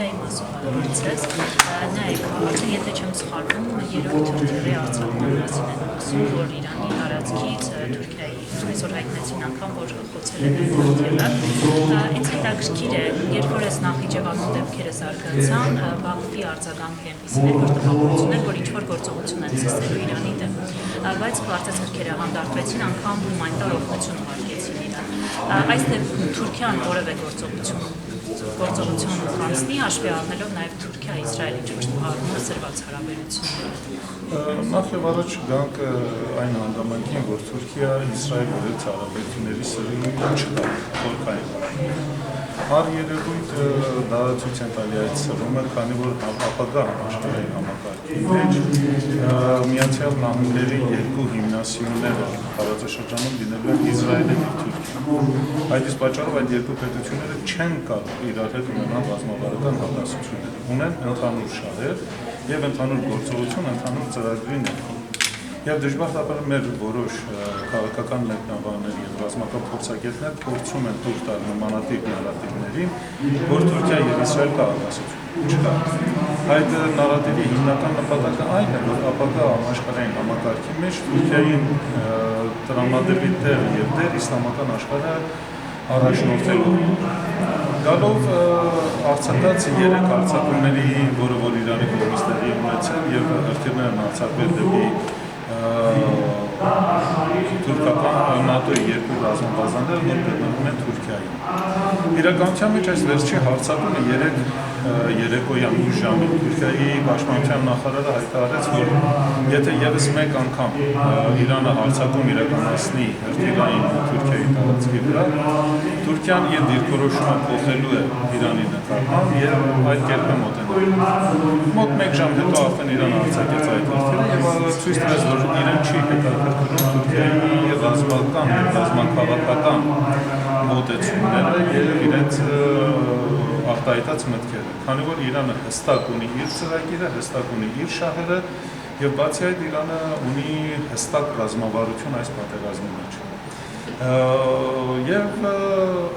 Թուրքիայի մասով հարցրեց, նայեք, արդեն եթե չեմ սխալվում, երրորդ թուրքերի արձակման մասին են ասում, որ Իրանի տարածքից Թուրքիայի այսօր հայտնեցին անգամ, որ խոցել են Թուրքիա։ Ինձ հետաքրքիր է, երբ որ այս Նախիջևանում դեպքերը զարգացան, Բաքվի արձագանքը այնպիսին էր, որ տպավորություն էր, որ ինչ-որ գործողություն են ցույցելու Իրանի դեմ, բայց կարծես գրքերը հանդարտվեցին, անգամ հումանիտար օգնություն ուղարկեցին Իրան։ Այս դեպքում Թուրքիան որևէ գործողություն կանցնի, հաշվի առնելով նաև Թուրքիա-Իսրայելի ճշտահարումը սրված հարաբերությունները։ Նախ եւ առաջ գանք այն հանգամանքին, որ Թուրքիա-Իսրայելի հարաբերությունների սրումը չկա, խորքային։ Հար երևույթ դա ցույց են տալի այդ սրումը, քանի որ ապագա համաշխարհային համակարգի մեջ Միացյալ Նահանգների երկու հիմնասյուները տարածաշրջանում լինելու են Իսրայելը եւ Թուրքիան։ Այդ իսկ պատճառով այդ երկու պետությունները չեն կարող իրար հետ ունենալ ռազմավարական հակասություններ, ունեն ընդհանուր շահեր եւ ընդհանուր գործողություն, ընդհանուր ծրագրի ներքո։ Եվ դժբախտաբար մեր որոշ քաղաքական մեկնաբաններ եւ ռազմական փորձագետներ փորձում են դուրս տալ նմանատիպ նարատիվներին, որ Թուրքիա եւ Իսրայել կհավասարություն չկա։ Այդ նարատիվի հիմնական նպատակը այն է, որ ապագա համաշխարհային համակարգի մեջ Թուրքիային տրամադրվի տեղ եւ դեր իսլամական աշխարհը առաջնորդելու։ Գալով արձակած 3 արձակումների, որը որ Իրանի կողմից տեղի ունեցել եւ հրթիռներ են արձակվել դեպի թուրքական ՆԱՏՕ-ի երկու ռազմաբազաները, որ գտնվում են Թուրքիայում։ Իրականության մեջ այս վերջի հարձակումը 3 երեկոյան ուշ ժամին Թուրքիայի պաշտպանության նախարարը հայտարարեց, որ եթե եւս մեկ անգամ Իրանը հարձակում իրականացնի հրթիռային Թուրքիայի տարածքի վրա, Թուրքիան իր դիրքորոշումը փոխելու է Իրանի նկատմամբ եւ այդ կերպ է մոտենալու։ Մոտ 1 ժամ հետո արդեն Իրանը հարձակեց այդ հրթիռը եւ ցույց տվեց, որ իրեն չի հետաքրքրում Թուրքիայի ռազմական եւ ռազմաքաղաքական մոտեցումները եւ իրենց արտահայտած մտքերը, քանի որ Իրանը հստակ ունի իր ծրագիրը, հստակ ունի իր շահերը եւ բացի այդ Իրանը ունի հստակ ռազմավարություն այս պատերազմի մեջ։ Եվ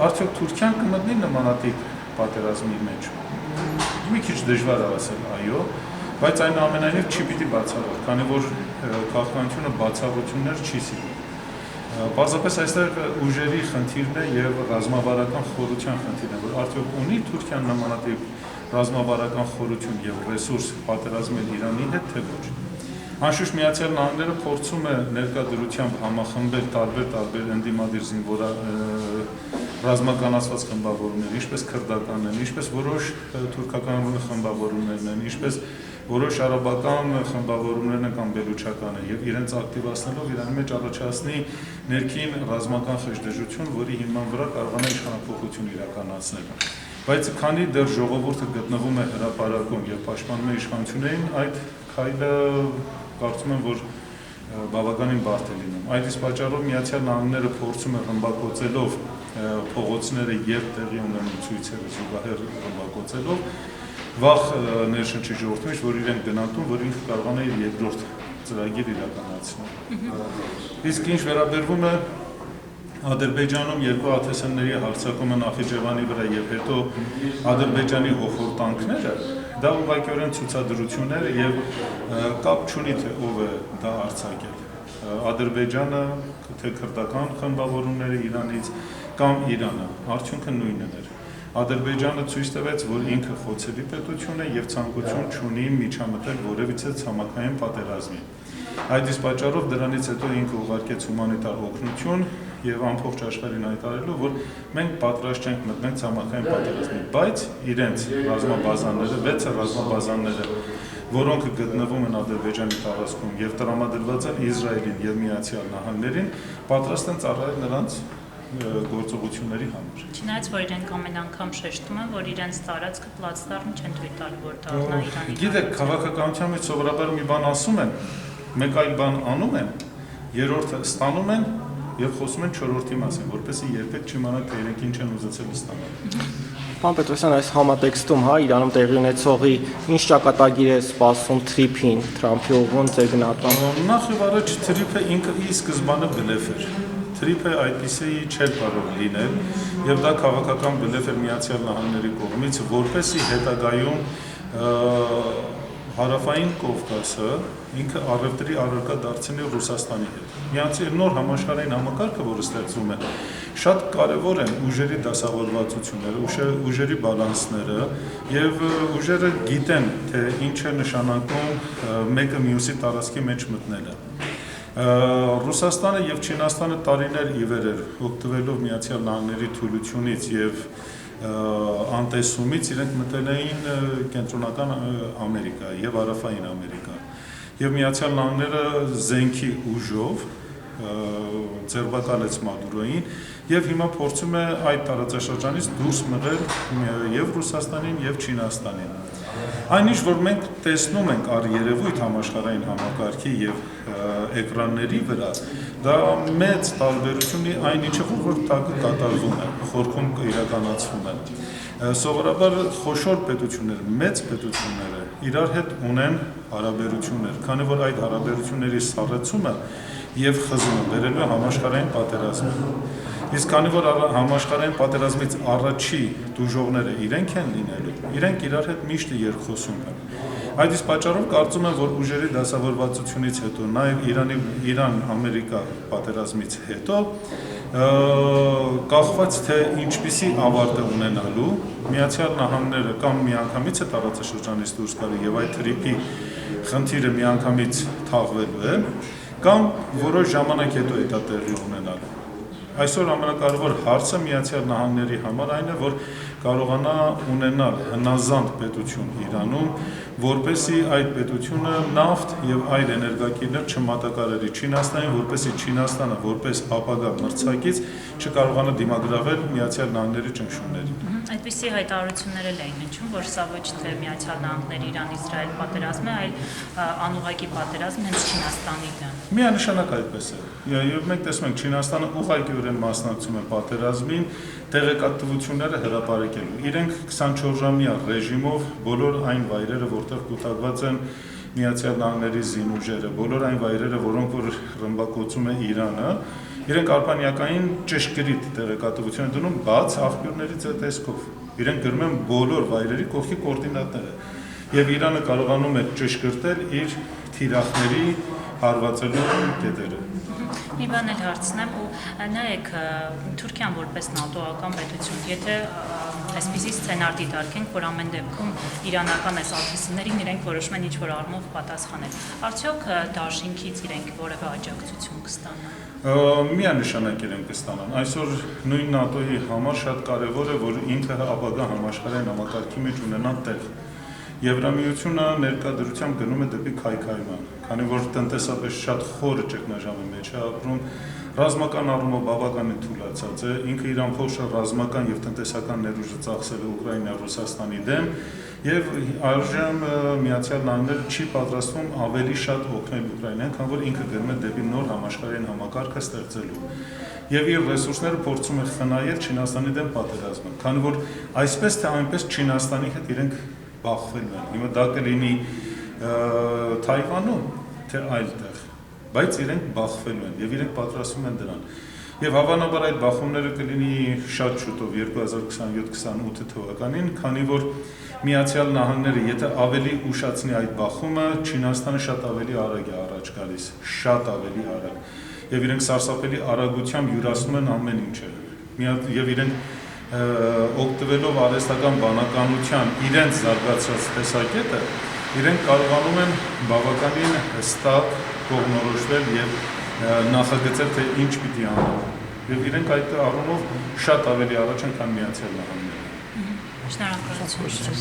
արդյոք Թուրքիան կմտնի նմանատիպ պատերազմի մեջ։ Մի քիչ դժվար է ասել այո, բայց այնուամենայնիվ չի պիտի բացառել, քանի որ քաղաքականությունը բացառություններ չի սիրում։ Պարզապես այստեղ ուժերի խնդիրն է եւ ռազմավարական խորության խնդիրն է, որ արդյոք ունի Թուրքիան նմանատիպ ռազմավարական խորություն եւ ռեսուրս պատերազմել Իրանի հետ, թե ոչ։ Անշուշտ Միացյալ Նահանգները փորձում է ներկայդրությամբ համախմբել տարբեր ընդդիմադիր ռազմականացված խմբավորումներ, ինչպես քրդականներ, ինչպես որոշ թուրքական խմբավորումներ են, ինչպես որոշ արաբական խմբավորումներ են կամ բելուչական եւ իրենց ակտիվացնելով Իրանի մեջ առաջացնի ներքին ռազմական խժդժություն, որի հիման վրա կարողանա իշխանափոխություն իրականացնել։ Բայց քանի դեռ ժողովուրդը գտնվում է հրապարակում եւ պաշտպանում է իշխանություններին, այդ քայլը կարծում եմ, որ բավականին բարդ է լինում։ Այդ իսկ պատճառով Միացյալ Նահանգները փորձում է ռմբակոծելով փողոցները եւ տեղի ունենալու ցույցերը զուգահեռ ռմբակոծելով վաղ ներշնչի ժողովրդին, որ իրենք գնահատում, որ ինքը կարողանա իր երկրորդ ծրագիր իրականացնել։ Իսկ ինչ վերաբերվում է Ադրբեջանում երկու ԱԹՍ-ների հարձակումը Նախիջևանի վրա եւ հետո Ադրբեջանի հոխորտանքները, դա ուղղակիորեն ցուցադրություններ եւ կապ չունի թե ով է դա արձակել։ Ադրբեջանը, թե քրդական խմբավորումները Իրանից կամ Իրանը, արդյունքը նույնն էր։ Ադրբեջանը ցույց տվեց, որ ինքը խոցելի պետություն է եւ ցանկություն չունի միջամտել որևիցե ցամաքային պատերազմի։ Այդ իսկ պատճառով դրանից հետո ինքը ուղարկեց հումանիտար օգնություն եւ ամբողջ աշխարհին հայտարարելով, որ մենք պատրաստ չենք մտնել ցամաքային պատերազմի, բայց իրենց ռազմաբազաները, 6 ռազմաբազաները, որոնք գտնվում են Ադրբեջանի տարածքում եւ տրամադրված են Իսրայելին եւ Միացյալ Նահանգներին, պատրաստ են ծառայել նրանց գործողությունների համար։ Չնայած որ իրենք ամեն անգամ շեշտում են, որ իրենց տարածքը պլացդարմ չեն թույլ տալու, որ դառնա Իրանի։ Գիտեք, քաղաքականության մեջ սովորաբար մի բան ասում են, մեկ այլ բան անում են, երրորդը ստանում են եւ խոսում են չորրորդի մասին, որպեսզի երբեք չիմանան, թե իրենք ինչ են ուզեցել ստանալ։ Պարոն Պետրոսյան, այս համատեքստում, Իրանում տեղի ունեցողի ինչ ճակատագիր է սպասում Թրիփին, Թրամփի ուղղուն ձեր գնահատմամբ։ Նախ եւ առաջ Թրիփը ինքը ի սկզբանե բլեֆ էր։ թրիփը այդպիսի չէր կարող լինել եւ դա քաղաքական բլեֆ էր Միացյալ Նահանգների կողմից, որպեսզի հետագայում հարավային Կովկասը ինքը առևտրի առարկա դարձնի Ռուսաստանի հետ։ Միացյալ նոր համաշխարհային համակարգը, որը ստեղծվում է, շատ կարևոր են ուժերի դասավորվածությունները, ուժերի բալանսները եւ ուժերը գիտեն, թե ինչ է նշանակում մեկը մյուսի տարածքի մեջ մտնելը։ Ռուսաստանը եւ Չինաստանը տարիներ ի վեր էր օգտվելով Միացյալ Նահանգների թուլությունից եւ անտեսումից իրենք մտել էին կենտրոնական Ամերիկա եւ Հարավային Ամերիկա եւ Միացյալ Նահանգները զենքի ուժով ձերբակալեց Մադուրոին եւ հիմա փորձում է այդ տարածաշրջանից դուրս մղել եւ Ռուսաստանին եւ Չինաստանին։ Այնինչ որ մենք տեսնում ենք առերևույթ համաշխարհային համակարգի եւ էկրանների վրա, դա մեծ տարբերություն ունի այն ինչը որ կատարվում է, խորքում իրականացվում է։ Սովորաբար խոշոր պետությունները, մեծ պետությունները իրար հետ ունեն հարաբերություններ, քանի որ այդ հարաբերությունների սառեցումը եւ խզումը բերելու է համաշխարհային պատերազմին։ Իսկ քանի որ համաշխարհային պատերազմից առաջի դժողները իրենք են լինելու, իրենք իրար հետ միշտ երկխոսում են։ Այդ իսկ պատճառով կարծում եմ, որ ուժերի դասավորվածությունից հետո, նաև Իրան-Ամերիկա պատերազմից հետո կախված թե ինչպիսի ավարտ է ունենալու, Միացյալ Նահանգները կամ միանգամից է տարածաշրջանից դուրս գալու եւ այդ թրիփի խնդիրը միանգամից թաղվելու է, կամ որոշ ժամանակ հետո է դա տեղի ունենալու։ Այսօր ամենակարևոր հարցը Միացյալ Նահանգների համար այն է, որ կարողանա ունենալ հնազանդ պետություն Իրանում, որպեսզի այդ պետությունը նավթ եւ այլ էներգակիրներ չմատակարարի Չինաստանին, որպեսզի Չինաստանը որպես ապագա մրցակից չկարողանա դիմագրավել Միացյալ Նահանգների ճնշումներին։ Այդպիսի հայտարարություններ էին հնչում, որ սա ոչ թե Միացյալ Նահանգների Իրան-Իսրայել պատերազմն է, այլ անուղղակի պատերազմ հենց Չինաստանին է։ Միանշանակ այդպես է։ Եվ մենք տեսնում ենք Չինաստանը ուղղակիորեն մասնակցում է պատերազմին, տեղեկատվությունները հրապարակելու։ Իրենք 24-ժամյա ռեժիմով բոլոր այն վայրերը, որտեղ կուտակված են Միացյալ Նահանգների զինուժերը, բոլոր այն վայրերը, որոնք որ ռմբակոծում է Իրանը, իրենք արբանյակային ճշգրիտ տեղեկատվություն են դնում բաց աղբյուրների տեսքով։ Իրենք գրում են բոլոր վայրերի կողքի կոորդինատները։ Եվ Իրանը կարողանում է ճշգրտել իր թիրախների հարվածելու կետերը։ Մի բան էլ հարցնեմ ու նայեք Թուրքիան որպես նատոական պետություն, եթե այսպիսի սցենար դիտարկենք, որ ամեն դեպքում իրանական այս ալթիսներին իրենք որոշում են ինչ-որ առումով պատասխանել, արդյոք դաշինքից իրենք որևէ աջակցություն կստանան։ Միանշանակ իրենք կստանան։ Այսօր նույն ՆԱՏՕ-ի համար շատ կարևոր է, որ ինքը ապագա համաշխարհային համակարգի մեջ ունենա տեղ։ Եվրամիությունը ներկայությամբ գնում է դեպի քայքայման, քանի որ տնտեսապես շատ խորը ճգնաժամի մեջ է ապրում, ռազմական առումով բավականին թուլացած է, ինքը իր ամբողջ ռազմական եւ տնտեսական ներուժը ծախսել է Ուկրաինա, Ռուսաստանի դեմ, եւ այժմ Միացյալ Նահանգները չի պատրաստվում ավելի շատ օգնել Ուկրաինային, քան որ ինքը գնում է դեպի նոր համաշխարհային համակարգը ստեղծելու։ Եվ իր ռեսուրսները փորձում է խնայել Չինաստանի դեմ պատերազմը, քանի որ այսպես թե այնպես Չինաստանի հետ իրենք բախվել են։ Հիմա դա կլինի Թայվանում, թե այլտեղ, բայց իրենք բախվել են եւ իրենք պատրաստվում են դրան։ Եվ հավանաբար այդ բախումները կլինի շատ շուտով 2027-28 թվականին, քանի որ Միացյալ Նահանգները, եթե ավելի ուշացնի այդ բախումը, Չինաստանը շատ ավելի արագ է առաջ գալիս, շատ ավելի արագ։ Եվ իրենք սարսափելի արագությամբ յուրացնում են ամեն ինչը։ Եվ իրենք օգտվելով արհեստական բանականության իրենց զարգացած տեսակետը, իրենք կարողանում են բավականին հստակ կողմնորոշվել եւ նախագծել, թե ինչ պիտի անեն։ Եվ իրենք այդ առումով շատ ավելի առաջ են, քան Միացյալ Նահանգները։ Շնորհակալություն։